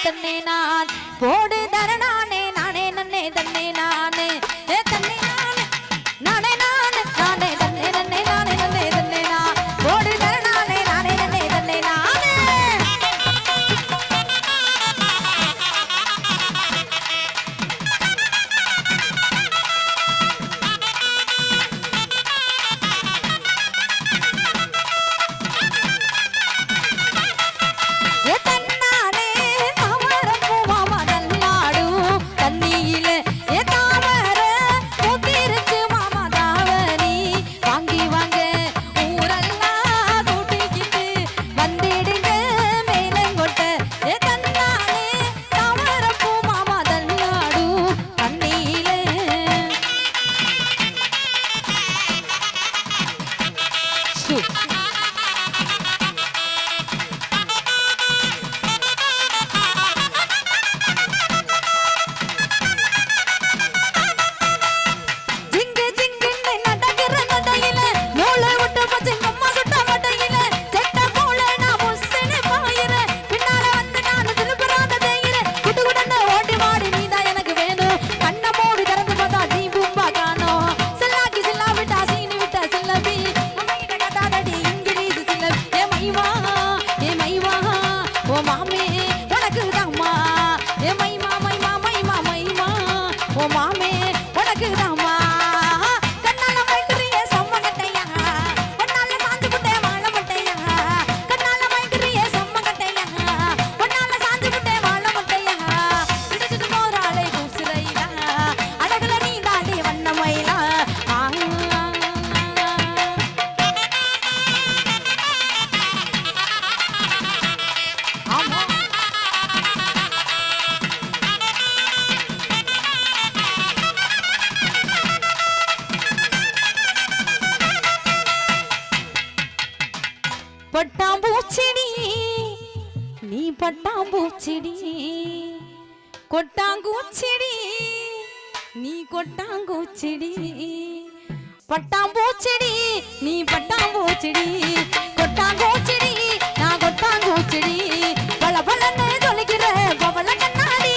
தன்னே நான் போடு தர நானே நானே நன்னே தன்னே நானே தன்னே நானே நானே நானே நானே தன்னே நன்னே நானே நன்னே தன்னே நான் போடு தர நானே நானே நன்னே தன்னே நானே பட்டாம்பூச்செடி நீ பட்டாம்பூச்செடி கொட்டாங்கூச்செடி நீ கொட்டாங்கூச்செடி பட்டாம்பூச்செடி நீ பட்டாம்பூச்செடி கொட்டாங்கூச்செடி நான் கொட்டாங்கூச்செடி பல பலன்னு சொல்லிக்கிற பவள கண்ணாடி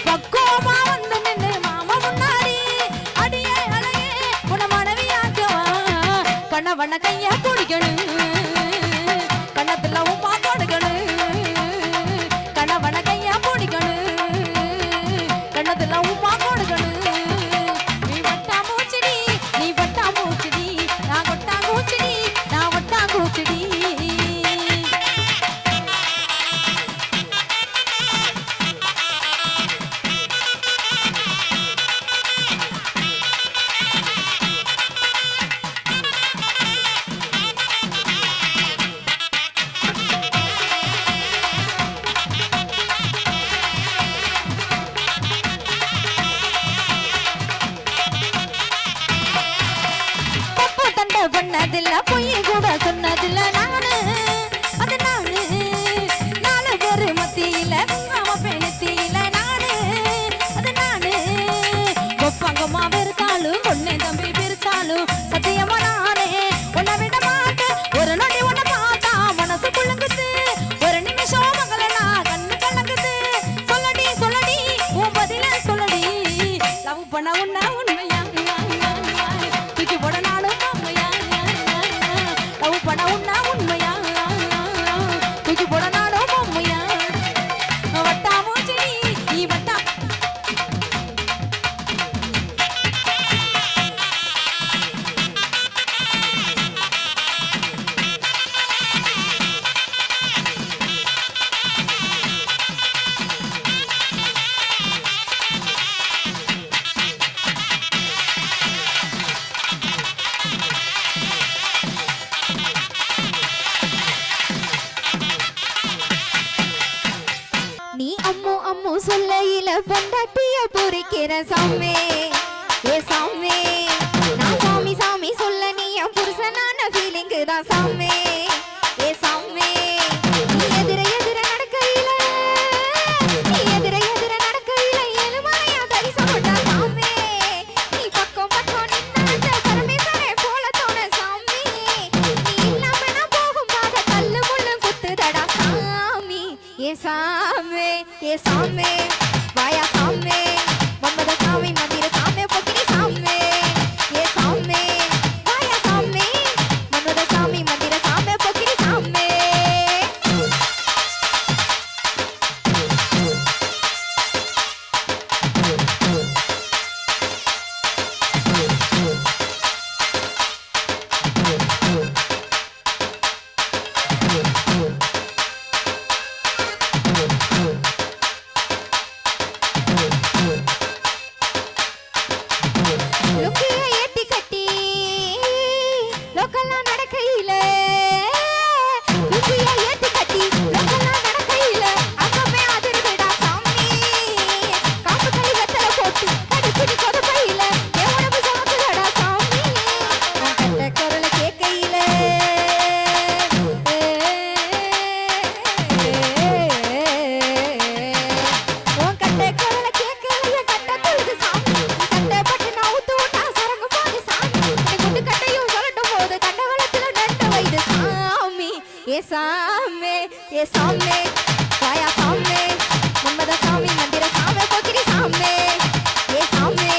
பக்குவமா வந்து நின்று மாமா முன்னாடி அடியே அலையே உன மனைவியாக்கவா கணவன கையா குடிக்கணும் பண்ணதில்ல பொய் கூட சொன்னதில்ல நானு அது நானு நாலு பேரு மத்தியில நாம பெணத்தியில நானு அது நானு கொப்பங்கம்மா பெருத்தாலும் பொண்ணே தம்பி பெருத்தாலும் சத்தியமா நானே உன்னை விட மாட்டேன் ஒரு நொடி உன்னை பார்த்தா மனசு குழங்குது ஒரு நிமிஷம் மகளனா கண்ணு கலங்குது சொல்லடி சொல்லடி உன் பதில சொல்லடி லவ் பண்ண உன்ன உண்மையா தூக்கி போட நானும் பண உண்ணா உண்மையா தூக்கி போட நாடோ பொம்மையா வட்டாமோ செடி நீ வட்டா சொல்லையில பொண்டாட்டிய பொறிக்கிற சாமி ஏ சாமி நான் சாமி சாமி சொல்ல நீ என் புருஷனான ஃபீலிங்கு தான் சாமி ஏ சாமி நீ எதிர எதிர நடக்கையில ஏழுமலையா தரிசனம்டா சாமி நீ பக்கம் பக்கம் நின்னாட்ட பரமேஸ்வரே போல தோண சாமி நீ இல்லாம நான் போகும் பாத கல்லு முள்ளு குத்துதடா சாமி ஏ சாமி ஏ சாமி வாயா சாமி மன்மத சாமி மந்திர சாமி பொக்கிரி சாமி ஏ சாமி வாயா சாமி மன்மத சாமி மந்திர சாமி பொக்கிரி சாமி லொக்கிய ஏத்தி கட்டி லோக்கல்லாம் நடக்கையில லொக்கிய ஏத்தி கட்டி லோக்கல்லாம் நடக்கையில அப்பவே அதிர்விடா சாமி காப்பு கை வெத்தல போட்டு கடிச்சிட்டு கொதப்பையில என் உடம்பு சமக்குதடா சாமி கட்ட குரல கேட்கையில உன் கட்ட குரல கேட்கையில கட்ட தொழுது சாமி கட்டப்பட்டு நான் ஊத்து விட்டா சரங்கு போது சாமி குண்டு கட்டையும் சொல்லட்டும் போது கண்ட வளத்துல நட்டு வைது சாமி ஏ சாமி ஏ சாமி வாயா சாமி மன்மத சாமி மந்திர சாமி பொக்கிரி சாமி ஏ சாமி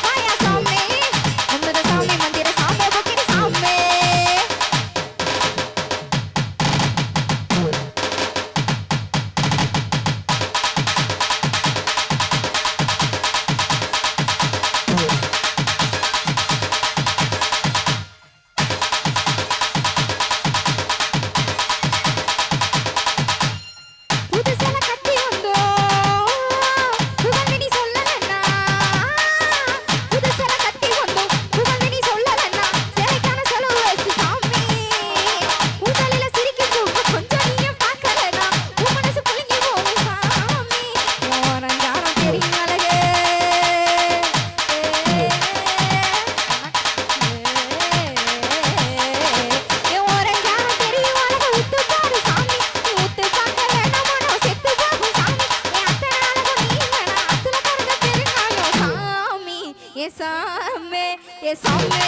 வாயா சாமி மன்மத சாமி மந்திர சாமி பொக்கிரி சாமி புதுசல கட்டி வந்தோ புகழ்ந்து நீ சொல்லலன்னா புதுசல கட்டி வந்தோ புகழ்ந்து நீ சொல்லலன்னா சிலைக்கான செலவு வச்சு சாமி உடலில சிரிக்கும் போது கொஞ்சம் நீயும் பார்க்கலனா உன் மனசு புளிங்கி போகும் சாமி ஓரஞ்சாரம் தெரியும் அழகு ஓரஞ்சாரம் தெரியும் அழகு உத்து பாரு சாமி நீ உத்து பார்க்க வேணாமோ செத்து போகும் சாமி என் அத்தனை அழகு நீ வேணா அத்துல கருத பெருங்காயம் சாமி ஏ சாமி ஏ சாமி